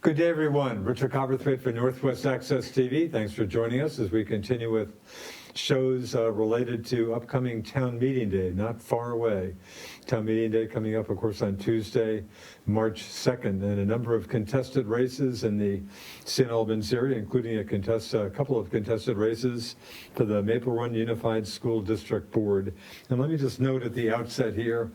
Good day, everyone. Richard Cowperthwait for Northwest Access TV. Thanks for joining us as we continue with shows related to upcoming Town Meeting Day, not far away. Town Meeting Day coming up, of course, on Tuesday, March 2nd, and a number of contested races in the St. Albans area, including a couple of contested races for the Maple Run Unified School District Board. And let me just note at the outset here,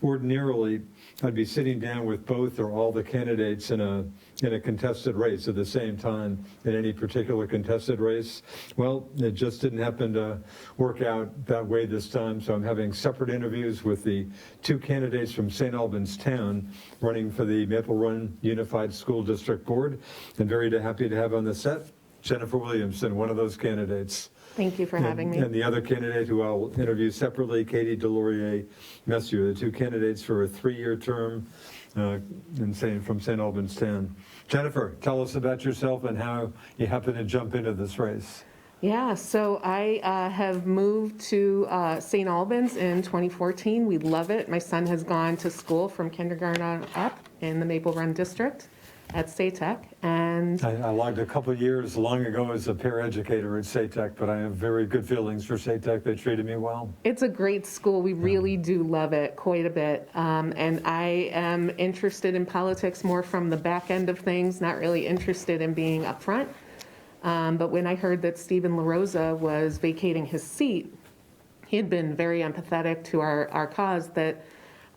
ordinarily, I'd be sitting down with both or all the candidates in a contested race at the same time in any particular contested race. Well, it just didn't happen to work out that way this time, so I'm having separate interviews with the two candidates from St. Albans Town running for the Maple Run Unified School District Board, and very happy to have on the set Jennifer Williamson, one of those candidates. Thank you for having me. And the other candidate who I'll interview separately, Katie Delorier-Messier, the two candidates for a 3-year term from St. Albans Town. Jennifer, tell us about yourself and how you happen to jump into this race. Yeah, so I have moved to St. Albans in 2014. We love it. My son has gone to school from kindergarten on up in the Maple Run District at SATEC, and I logged a couple of years long ago as a paraeducator at SATEC, but I have very good feelings for SATEC. They treated me well. It's a great school. We really do love it quite a bit, and I am interested in politics more from the back end of things, not really interested in being up front. But when I heard that Stephen LaRosa was vacating his seat, he had been very empathetic to our cause, that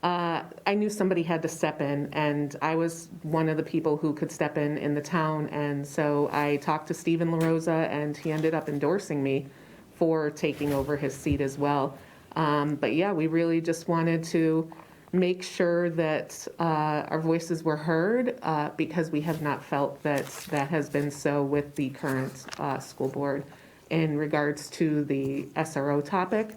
I knew somebody had to step in, and I was one of the people who could step in the town. And so I talked to Stephen LaRosa, and he ended up endorsing me for taking over his seat as well. But yeah, we really just wanted to make sure that our voices were heard, because we have not felt that that has been so with the current school board in regards to the SRO topic.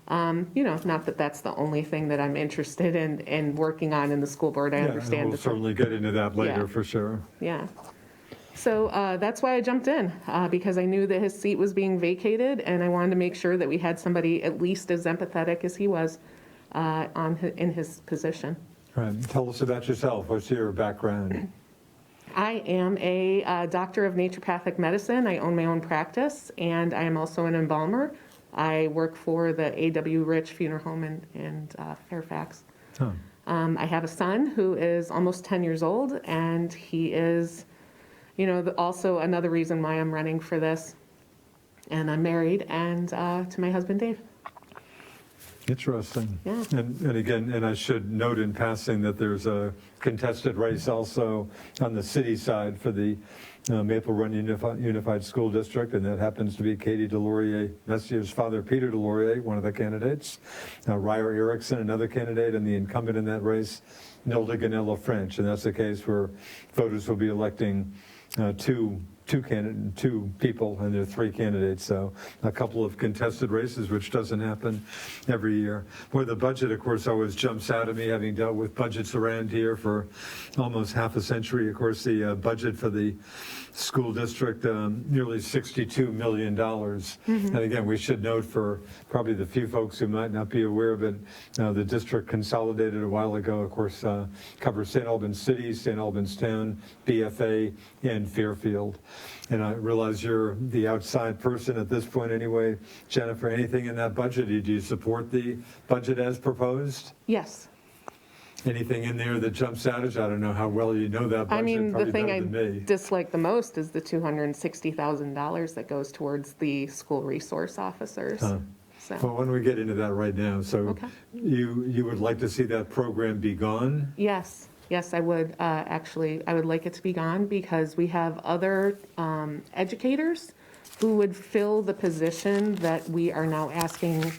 Not that that's the only thing that I'm interested in working on in the school board. I understand. We'll certainly get into that later for sure. Yeah. So that's why I jumped in, because I knew that his seat was being vacated, and I wanted to make sure that we had somebody at least as empathetic as he was in his position. All right. Tell us about yourself. What's your background? I am a doctor of naturopathic medicine. I own my own practice, and I am also an embalmer. I work for the A.W. Rich Funeral Home in Fairfax. Huh. I have a son who is almost 10 years old, and he is, also another reason why I'm running for this. And I'm married, and to my husband, Dave. Interesting. Yeah. And again, and I should note in passing that there's a contested race also on the city side for the Maple Run Unified School District, and that happens to be Katie Delorier-Messier's father, Peter Delorier, one of the candidates. Ryer Erickson, another candidate, and the incumbent in that race, Nilda Ganella French, and that's the case where voters will be electing two people, and there are 3 candidates, so a couple of contested races, which doesn't happen every year. Boy, the budget, of course, always jumps out at me, having dealt with budgets around here for almost half a century. Of course, the budget for the school district, nearly $62 million. And again, we should note for probably the few folks who might not be aware of it, the district consolidated a while ago, of course, covers St. Albans City, St. Albans Town, BFA, and Fairfield. And I realize you're the outside person at this point anyway. Jennifer, anything in that budget? Do you support the budget as proposed? Yes. Anything in there that jumps out at you? I don't know how well you know that budget. I mean, the thing I me. dislike the most is the $260,000 that goes towards the school resource officers. Huh. So. Well, why don't we get into that right now? So Okay. you would like to see that program be gone? Yes, I would. Actually, I would like it to be gone, because we have other educators who would fill the position that we are now asking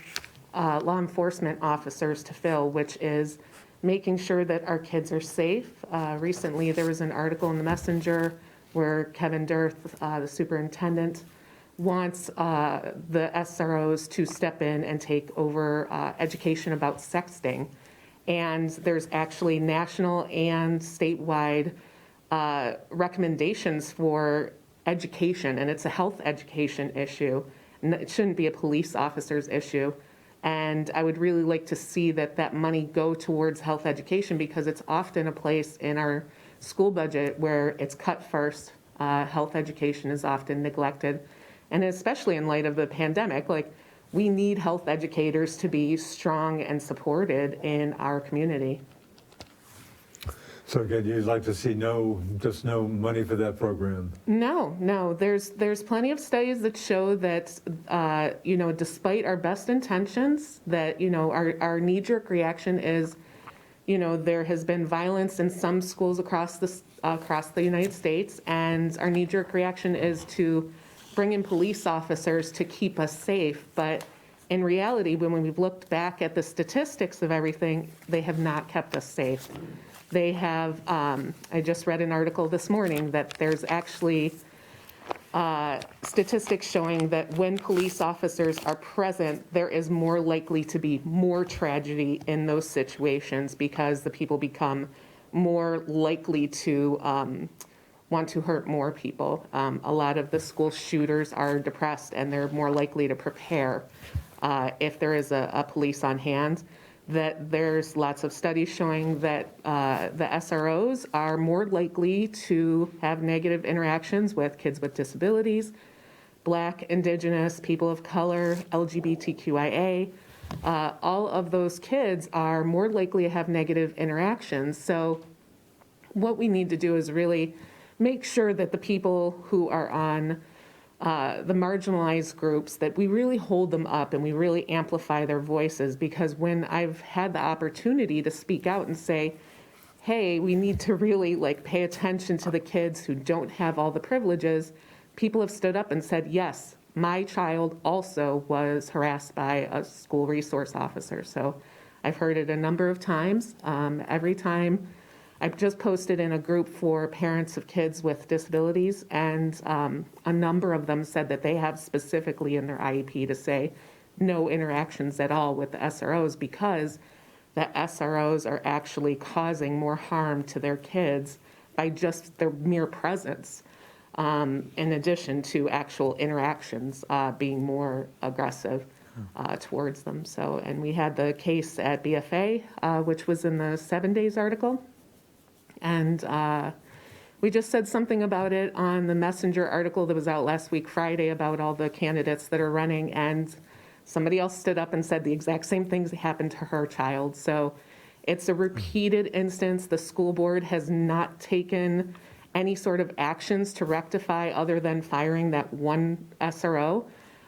law enforcement officers to fill, which is making sure that our kids are safe. Recently, there was an article in the Messenger where Kevin Dirth, the superintendent, wants the SROs to step in and take over education about sexting. And there's actually national and statewide recommendations for education, and it's a health education issue. It shouldn't be a police officer's issue. And I would really like to see that money go towards health education, because it's often a place in our school budget where it's cut first. Health education is often neglected. And especially in light of the pandemic, like, we need health educators to be strong and supported in our community. So again, you'd like to see just no money for that program? No, there's plenty of studies that show that, despite our best intentions, that, our knee-jerk reaction is, there has been violence in some schools across the United States, and our knee-jerk reaction is to bring in police officers to keep us safe. But in reality, when we've looked back at the statistics of everything, they have not kept us safe. They have, I just read an article this morning that there's actually statistics showing that when police officers are present, there is more likely to be more tragedy in those situations because the people become more likely to want to hurt more people. A lot of the school shooters are depressed and they're more likely to prepare if there is a police on hand. That there's lots of studies showing that the SROs are more likely to have negative interactions with kids with disabilities, Black, Indigenous, people of color, LGBTQIA. All of those kids are more likely to have negative interactions. So what we need to do is really make sure that the people who are on the marginalized groups, that we really hold them up and we really amplify their voices. Because when I've had the opportunity to speak out and say, hey, we need to really pay attention to the kids who don't have all the privileges, people have stood up and said, yes, my child also was harassed by a school resource officer. So I've heard it a number of times. Every time I've just posted in a group for parents of kids with disabilities, and a number of them said that they have specifically in their IEP to say no interactions at all with the SROs because the SROs are actually causing more harm to their kids by just their mere presence, in addition to actual interactions being more aggressive towards them. So, and we had the case at BFA, which was in the 7 Days article. And we just said something about it on the Messenger article that was out last week, Friday, about all the candidates that are running. And somebody else stood up and said the exact same things happened to her child. So it's a repeated instance. The school board has not taken any sort of actions to rectify other than firing that one SRO.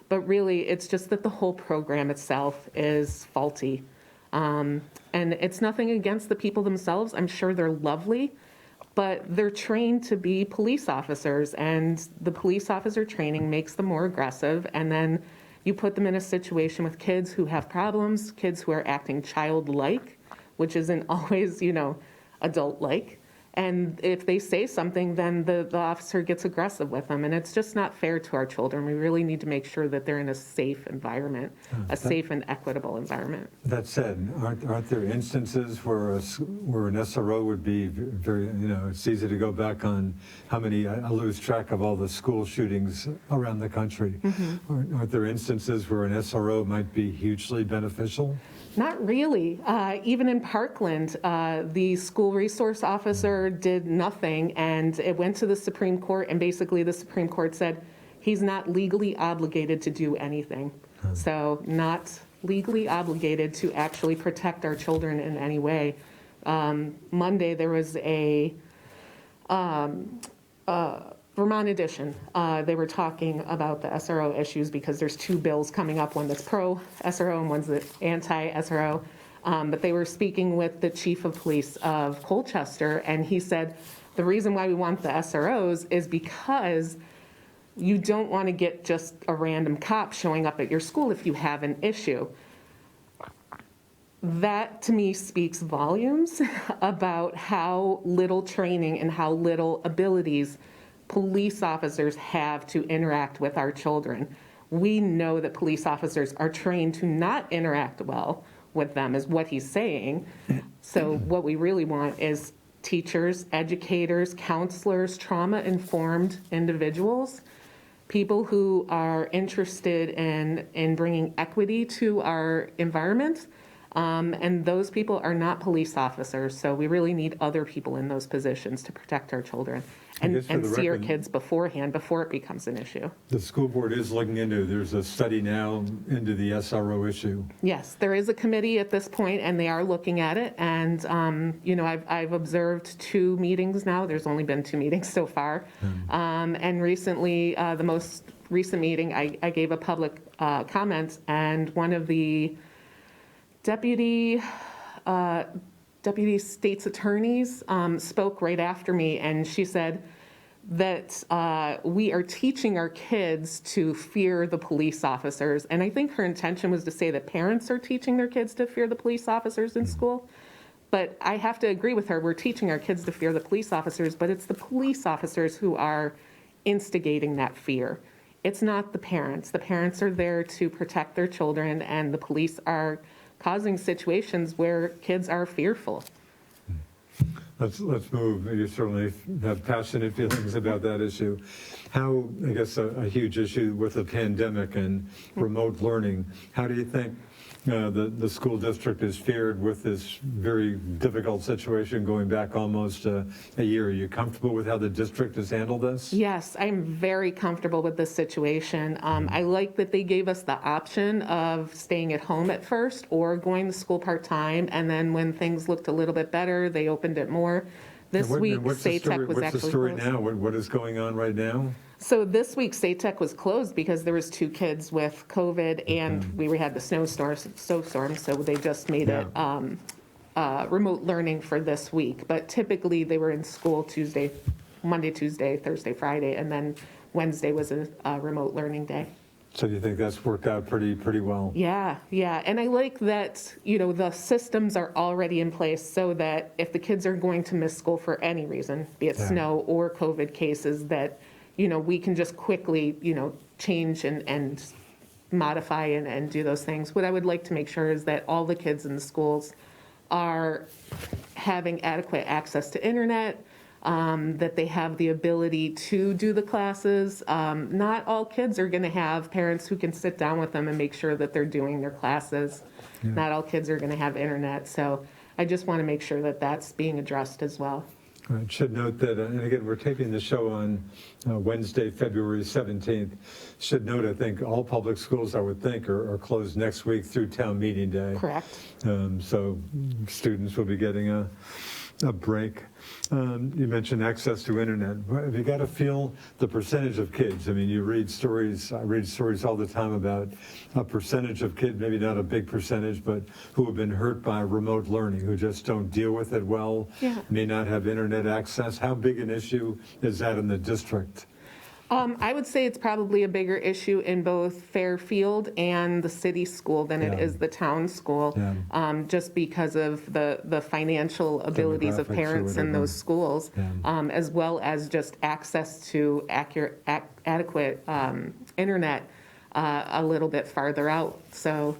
But really, it's just that the whole program itself is faulty. And it's nothing against the people themselves. I'm sure they're lovely, but they're trained to be police officers, and the police officer training makes them more aggressive. And then you put them in a situation with kids who have problems, kids who are acting childlike, which isn't always, adult-like. And if they say something, then the officer gets aggressive with them. And it's just not fair to our children. We really need to make sure that they're in a safe environment, a safe and equitable environment. That said, aren't there instances where an SRO would be very, it's easy to go back on how many, I lose track of all the school shootings around the country. Mm-hmm. Aren't there instances where an SRO might be hugely beneficial? Not really. Even in Parkland, the school resource officer did nothing, and it went to the Supreme Court, and basically the Supreme Court said he's not legally obligated to do anything. So not legally obligated to actually protect our children in any way. Monday there was a Vermont edition. They were talking about the SRO issues because there's two bills coming up, one that's pro-SRO and one's anti-SRO. But they were speaking with the chief of police of Colchester, and he said, the reason why we want the SROs is because you don't want to get just a random cop showing up at your school if you have an issue. That, to me, speaks volumes about how little training and how little abilities police officers have to interact with our children. We know that police officers are trained to not interact well with them, is what he's saying. So what we really want is teachers, educators, counselors, trauma-informed individuals, people who are interested in bringing equity to our environment, And those people are not police officers, so we really need other people in those positions to protect our children I and guess for the see our record- kids beforehand, before it becomes an issue. The school board is looking there's a study now into the SRO issue. Yes, there is a committee at this point, and they are looking at it. And, I've observed 2 meetings now. There's only been 2 meetings so far. And recently, the most recent meeting, I gave a public comment, and one of the deputy state's attorneys spoke right after me, and she said that we are teaching our kids to fear the police officers. And I think her intention was to say that parents are teaching their kids to fear the police officers in school. But I have to agree with her. We're teaching our kids to fear the police officers, but it's the police officers who are instigating that fear. It's not the parents. The parents are there to protect their children, and the police are causing situations where kids are fearful. Let's move. You certainly have passionate feelings about that issue. How, I guess, a huge issue with the pandemic and remote learning. How do you think the school district is fared with this very difficult situation going back almost a year? Are you comfortable with how the district has handled this? Yes, I'm very comfortable with this situation. I like that they gave us the option of staying at home at first or going to school part-time, and then when things looked a little bit better, they opened it more. This week, SATEC was actually closed. What's the story now? What is going on right now? So this week, SATEC was closed because there was 2 kids with COVID, and we had the snowstorm, so they just made it remote learning for this week. But typically, they were in school Monday, Tuesday, Thursday, Friday, and then Wednesday was a remote learning day. So do you think that's worked out pretty well? Yeah. And I like that, the systems are already in place so that if the kids are going to miss school for any reason, be it snow or COVID cases, that, we can just quickly, change and modify and do those things. What I would like to make sure is that all the kids in the schools are having adequate access to internet, that they have the ability to do the classes. Not all kids are going to have parents who can sit down with them and make sure that they're doing their classes. Yeah. Not all kids are going to have internet. So I just want to make sure that that's being addressed as well. I should note that, and again, we're taping the show on Wednesday, February 17th. Should note, I think, all public schools, I would think, are closed next week through town meeting day. Correct. So students will be getting a break. You mentioned access to internet. Have you got to feel the percentage of kids? I mean, I read stories all the time about a percentage of kids, maybe not a big percentage, but who have been hurt by remote learning, who just don't deal with it well, may not have internet access. How big an issue is that in the district? I would say it's probably a bigger issue in both Fairfield and the city school than it is the town school, just because of the financial abilities of parents in those schools, as well as just access to adequate internet a little bit farther out. So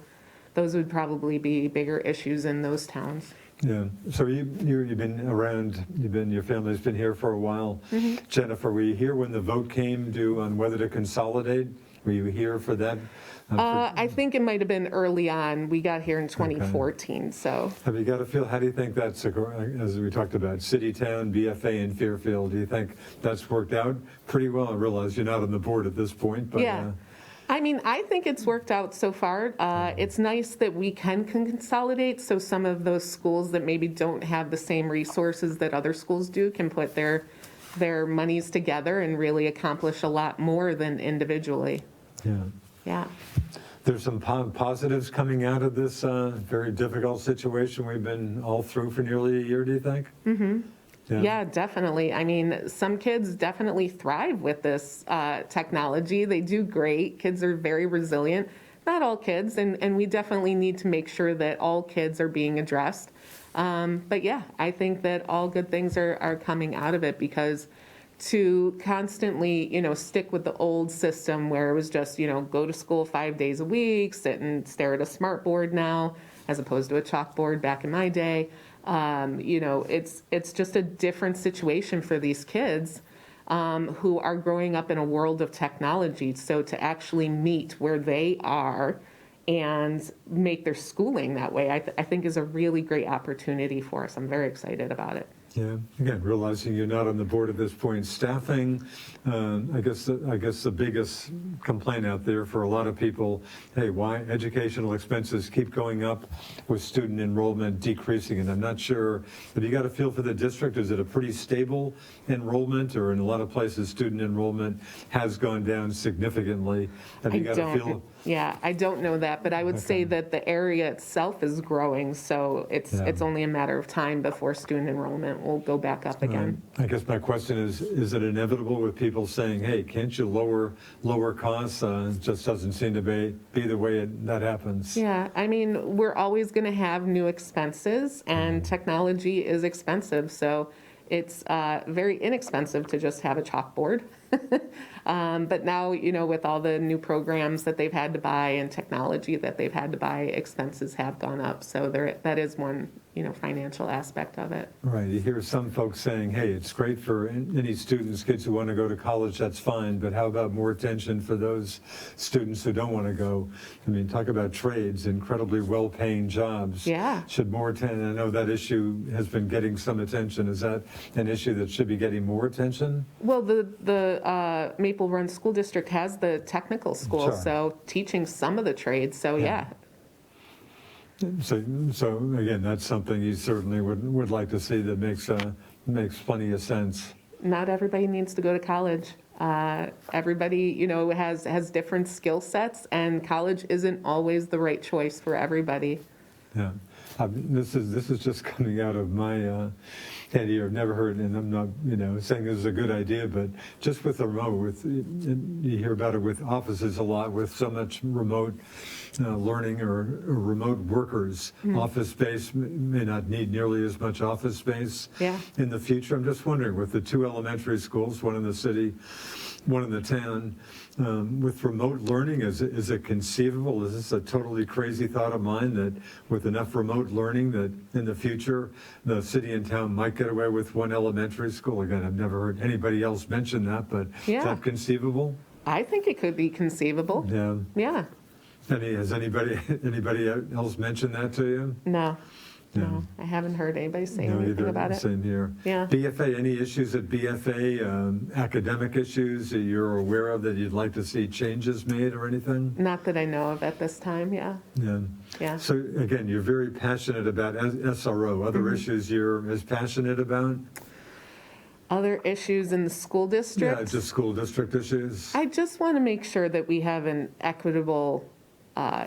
those would probably be bigger issues in those towns. Yeah. So you've been around. Your family's been here for a while. Mm-hmm. Jennifer, were you here when the vote came on whether to consolidate? Were you here for that? I think it might have been early on. We got here in 2014. Okay. So have you got a feel? How do you think that's, as we talked about, city, town, BFA, and Fairfield? Do you think that's worked out pretty well? I realize you're not on the board at this point, but yeah. I mean, I think it's worked out so far. It's nice that we can consolidate, so some of those schools that maybe don't have the same resources that other schools do can put their monies together and really accomplish a lot more than individually. Yeah. There's some positives coming out of this very difficult situation we've been all through for nearly a year, do you think? Mm-hmm. Yeah, definitely. I mean, some kids definitely thrive with this technology. They do great. Kids are very resilient. Not all kids, and we definitely need to make sure that all kids are being addressed. But yeah, I think that all good things are coming out of it, because to constantly, stick with the old system where it was just, go to school 5 days a week, sit and stare at a smart board now, as opposed to a chalkboard back in my day. It's just a different situation for these kids who are growing up in a world of technology. So to actually meet where they are and make their schooling that way, I think is a really great opportunity for us. I'm very excited about it. Yeah, again, realizing you're not on the board at this point, staffing, I guess the biggest complaint out there for a lot of people, hey, why educational expenses keep going up with student enrollment decreasing? And I'm not sure, have you got a feel for the district? Is it a pretty stable enrollment, or in a lot of places, student enrollment has gone down significantly? Have you got a feel? Yeah, I don't know that, but I would say that the area itself is growing, so it's only a matter of time before student enrollment will go back up again. I guess my question is it inevitable with people saying, hey, can't you lower costs? It just doesn't seem to be the way that happens. Yeah, I mean, we're always going to have new expenses, and technology is expensive, so it's very inexpensive to just have a chalkboard. But now, with all the new programs that they've had to buy and technology that they've had to buy, expenses have gone up. So that is one, financial aspect of it. Right. You hear some folks saying, hey, it's great for any students, kids who want to go to college, that's fine, but how about more attention for those students who don't want to go? I mean, talk about trades, incredibly well-paying jobs. Yeah. Should more attention, I know that issue has been getting some attention. Is that an issue that should be getting more attention? Well, the Maple Run School District has the technical school, Sure. so teaching some of the trades, so yeah. So again, that's something you certainly would like to see that makes plenty of sense. Not everybody needs to go to college. Everybody, has different skill sets, and college isn't always the right choice for everybody. Yeah, this is just coming out of my head here. I've never heard, and I'm not, saying this is a good idea, but just with the remote, you hear about it with offices a lot, with so much remote learning or remote workers. Office space may not need nearly as much office space in the future. I'm just wondering, with the two elementary schools, one in the city, one in the town, with remote learning, is it conceivable? Is this a totally crazy thought of mine that with enough remote learning that in the future the city and town might get away with one elementary school? Again, I've never heard anybody else mention that, but is that conceivable? I think it could be conceivable. Yeah. Yeah. Has anybody else mentioned that to you? No, I haven't heard anybody say No, anything either. about it. Same here. Yeah. BFA, any issues at BFA, academic issues that you're aware of that you'd like to see changes made or anything? Not that I know of at this time, yeah. Yeah. So again, you're very passionate about SRO. Other issues you're as passionate about? Other issues in the school district? Yeah, just school district issues. I just want to make sure that we have an equitable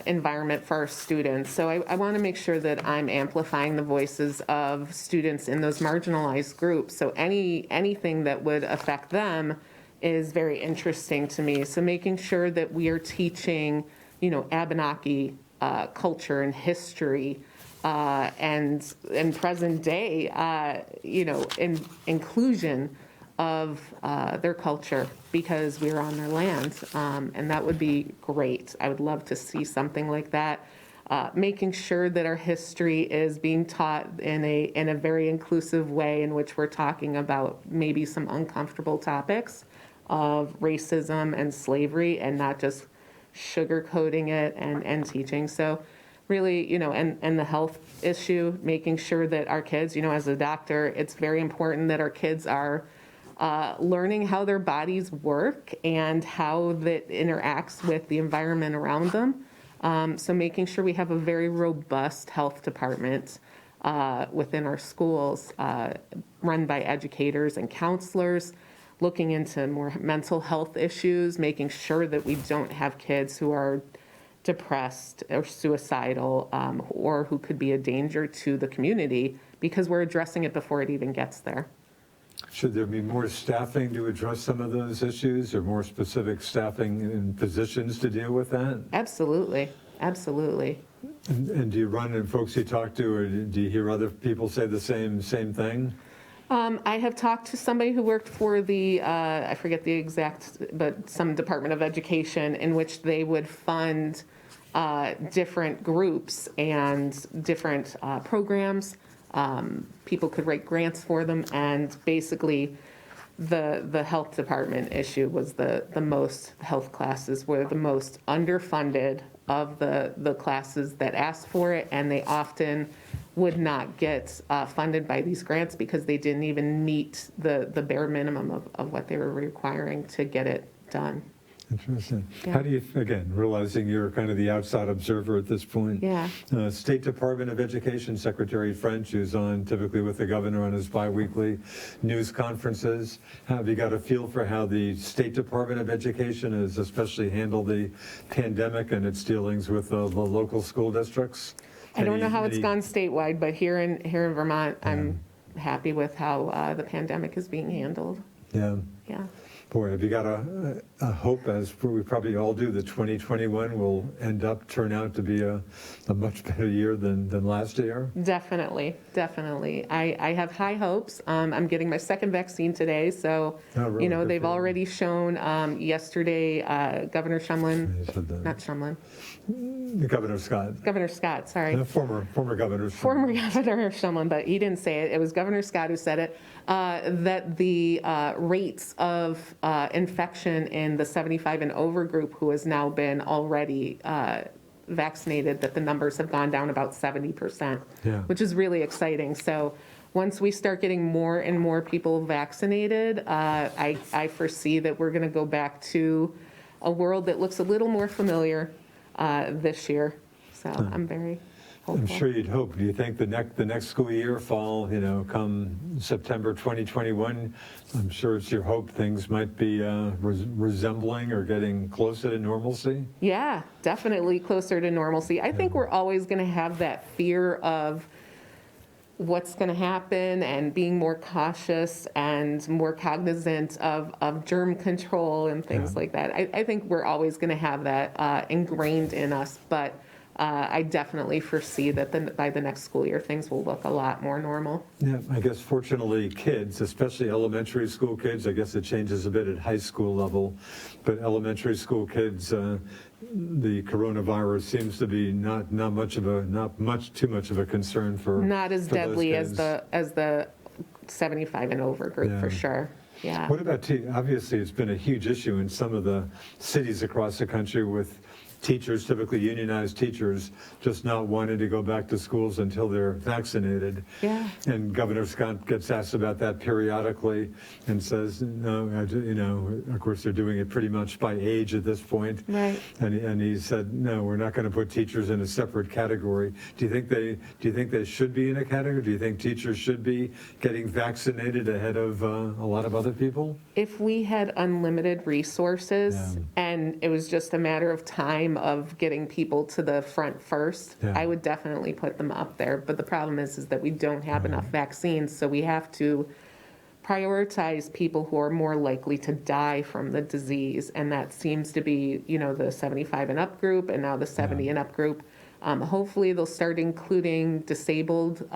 environment for our students. So I want to make sure that I'm amplifying the voices of students in those marginalized groups. So anything that would affect them is very interesting to me. So making sure that we are teaching, Abenaki culture and history, and present day, inclusion of their culture because we're on their land, and that would be great. I would love to see something like that. Making sure that our history is being taught in a very inclusive way in which we're talking about maybe some uncomfortable topics of racism and slavery and not just sugarcoating it and teaching. So really, and the health issue, making sure that our kids, as a doctor, it's very important that our kids are learning how their bodies work and how that interacts with the environment around them. So making sure we have a very robust health department within our schools, run by educators and counselors, looking into more mental health issues, making sure that we don't have kids who are depressed or suicidal, or who could be a danger to the community, because we're addressing it before it even gets there. Should there be more staffing to address some of those issues, or more specific staffing in positions to deal with that? Absolutely. And do you run and folks you talk to, or do you hear other people say the same thing? I have talked to somebody who worked for the, I forget the exact, but some Department of Education in which they would fund different groups and different programs. People could write grants for them, and basically the health department issue was the most, health classes were the most underfunded of the classes that asked for it, and they often would not get funded by these grants because they didn't even meet the bare minimum of what they were requiring to get it done. Interesting. Yeah. How do you, again, realizing you're kind of the outside observer at this point? Yeah. State Department of Education Secretary French, who's on typically with the governor on his biweekly news conferences. Have you got a feel for how the State Department of Education has especially handled the pandemic and its dealings with the local school districts? I don't know how it's Any- gone statewide, but here in Vermont, I'm happy with how the pandemic is being handled. Yeah. Yeah. Boy, have you got a hope, as we probably all do, that 2021 will turn out to be a much better year than last year? Definitely, definitely. I have high hopes. I'm getting my second vaccine today, so, Oh, really? Good they've for you. already shown yesterday, Governor Shumlin, You said that. not Shumlin, Governor Scott, Governor Scott, sorry. former governor. Former Governor Shumlin, but he didn't say it. It was Governor Scott who said it, that the rates of infection in the 75 and over group who has now been already vaccinated, that the numbers have gone down about 70%, Yeah. which is really exciting. So once we start getting more and more people vaccinated, I foresee that we're going to go back to a world that looks a little more familiar this year. So I'm very hopeful. I'm sure you'd hope. Do you think the next school year, fall, come September 2021, I'm sure it's your hope things might be resembling or getting closer to normalcy? Yeah, definitely closer to normalcy. I think we're always going to have that fear of what's going to happen and being more cautious and more cognizant of germ control and things like that. I think we're always going to have that ingrained in us, but I definitely foresee that by the next school year, things will look a lot more normal. Yeah, I guess fortunately kids, especially elementary school kids, I guess it changes a bit at high school level, but elementary school kids, the coronavirus seems to be not too much of a concern for Not as for those deadly as kids. the 75 and over group, Yeah. for sure. Yeah. What about obviously it's been a huge issue in some of the cities across the country with teachers, typically unionized teachers, just not wanting to go back to schools until they're vaccinated. Yeah. And Governor Scott gets asked about that periodically and says, no, of course they're doing it pretty much by age at this point. Right. And he said, no, we're not going to put teachers in a separate category. Do you think they should be in a category? Do you think teachers should be getting vaccinated ahead of a lot of other people? If we had unlimited resources Yeah. and it was just a matter of time of getting people to the front first, Yeah. I would definitely put them up there. But the problem is that we don't have enough vaccines, so we have to prioritize people who are more likely to die from the disease, and that seems to be, the 75 and up group, and now the 70 and up group. Hopefully they'll start including disabled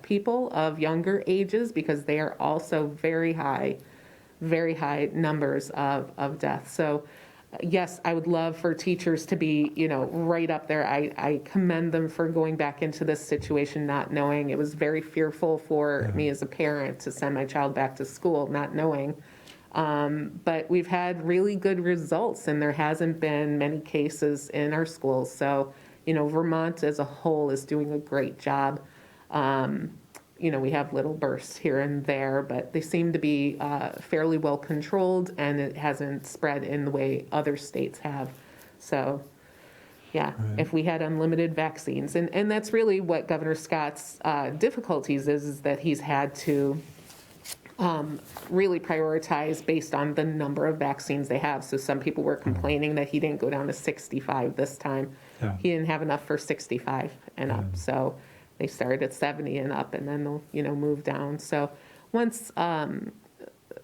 people of younger ages, because they are also very high numbers of death. So yes, I would love for teachers to be, right up there. I commend them for going back into this situation not knowing. It was very fearful for me as a parent to send my child back to school not knowing. But we've had really good results, and there hasn't been many cases in our schools. So, Vermont as a whole is doing a great job. We have little bursts here and there, but they seem to be fairly well controlled, and it hasn't spread in the way other states have. So, yeah, Right. if we had unlimited vaccines, and that's really what Governor Scott's difficulties is that he's had to really prioritize based on the number of vaccines they have. So some people were complaining that he didn't go down to 65 this time. Yeah. He didn't have enough for 65 and up. So they started at 70 and up, and then they'll, move down. So once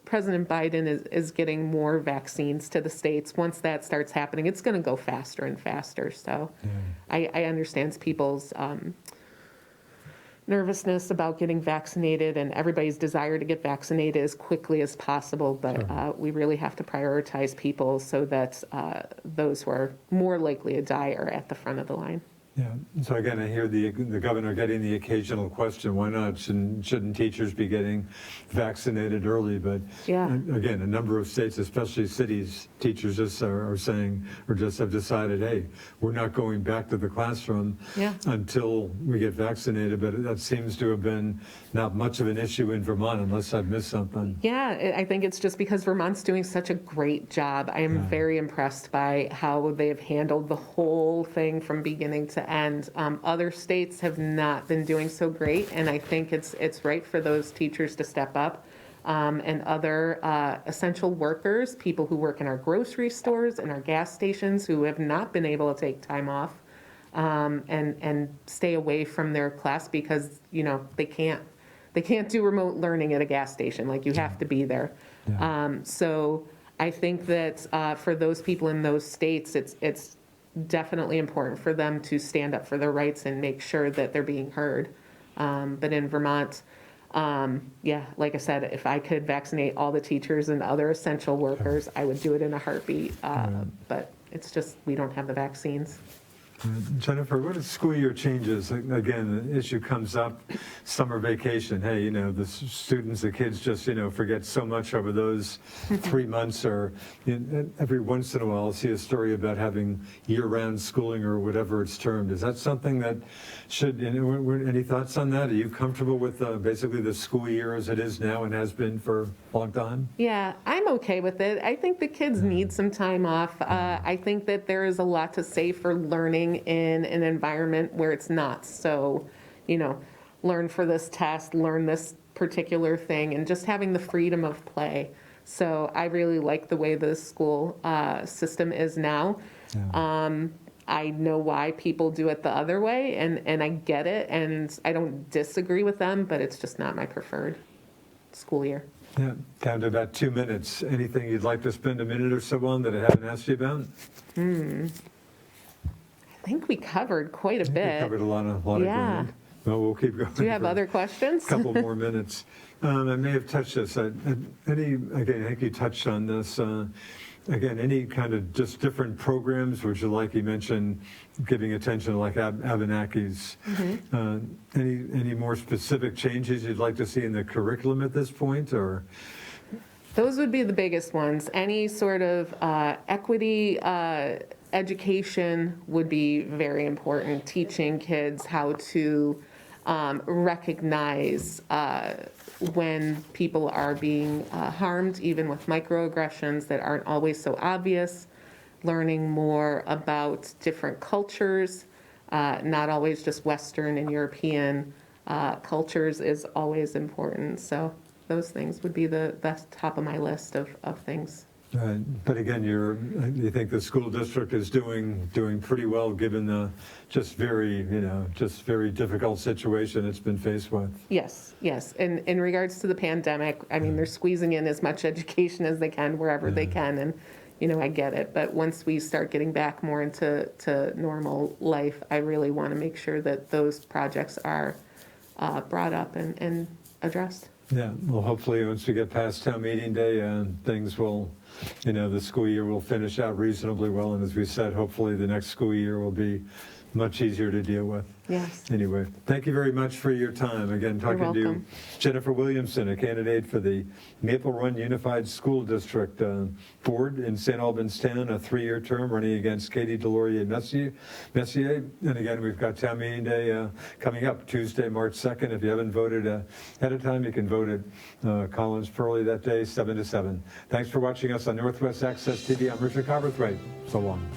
President Biden is getting more vaccines to the states, once that starts happening, it's going to go faster and faster. So I understand people's nervousness about getting vaccinated and everybody's desire to get vaccinated as quickly as possible, but we really have to prioritize people so that those who are more likely to die are at the front of the line. Yeah, so again, I hear the governor getting the occasional question, why not? Shouldn't teachers be getting vaccinated early? But Yeah. again, a number of states, especially cities, teachers just are saying, or just have decided, hey, we're not going back to the classroom Yeah. until we get vaccinated. But that seems to have been not much of an issue in Vermont, unless I've missed something. Yeah, I think it's just because Vermont's doing such a great job. I am very impressed by how they've handled the whole thing from beginning to end. Other states have not been doing so great, and I think it's right for those teachers to step up. And other essential workers, people who work in our grocery stores and our gas stations who have not been able to take time off and stay away from their class because, they can't do remote learning at a gas station. Like, you have to be there. Yeah. So I think that for those people in those states, it's definitely important for them to stand up for their rights and make sure that they're being heard. But in Vermont, like I said, if I could vaccinate all the teachers and other essential workers, I would do it in a heartbeat. But it's just, we don't have the vaccines. Jennifer, what if school year changes? Again, the issue comes up, summer vacation. Hey, the students, the kids just, forget so much over those 3 months, or every once in a while I'll see a story about having year-round schooling or whatever it's termed. Is that something that should, any thoughts on that? Are you comfortable with basically the school year as it is now and has been for a long time? Yeah, I'm okay with it. I think the kids need some time off. I think that there is a lot to say for learning in an environment where it's not so, learn for this test, learn this particular thing, and just having the freedom of play. So I really like the way the school system is now. Yeah. I know why people do it the other way, and I get it, and I don't disagree with them, but it's just not my preferred school year. Yeah, down to about 2 minutes. Anything you'd like to spend a minute or so on that I haven't asked you about? I think we covered quite a bit. We covered a lot of ground. Well, we'll keep going. Do you have for other questions? a couple more minutes. I may have touched this. Again, I think you touched on this. Again, any kind of just different programs, would you like, you mentioned giving attention to like Abenakis. Any more specific changes you'd like to see in the curriculum at this point, or? Those would be the biggest ones. Any sort of equity education would be very important. Teaching kids how to recognize when people are being harmed, even with microaggressions that aren't always so obvious. Learning more about different cultures, not always just Western and European cultures is always important. So those things would be the top of my list of things. But again, you think the school district is doing pretty well given the just very difficult situation it's been faced with. Yes. And in regards to the pandemic, I mean, they're squeezing in as much education as they can wherever they can, and I get it. But once we start getting back more into normal life, I really want to make sure that those projects are brought up and addressed. Yeah, well, hopefully once we get past town meeting day, things will, the school year will finish out reasonably well. And as we said, hopefully the next school year will be much easier to deal with. Yes. Anyway, thank you very much for your time. Again, talking to welcome. Jennifer Williamson, a candidate for the Maple Run Unified School District Board in St. Albans Town, a 3-year term running against Katie Delorier Messier. And again, we've got town meeting day coming up Tuesday, March 2nd. If you haven't voted ahead of time, you can vote at Collins Pearly that day, 7 to 7. Thanks for watching us on Northwest Access TV. I'm Richard Cowperthwait. So long.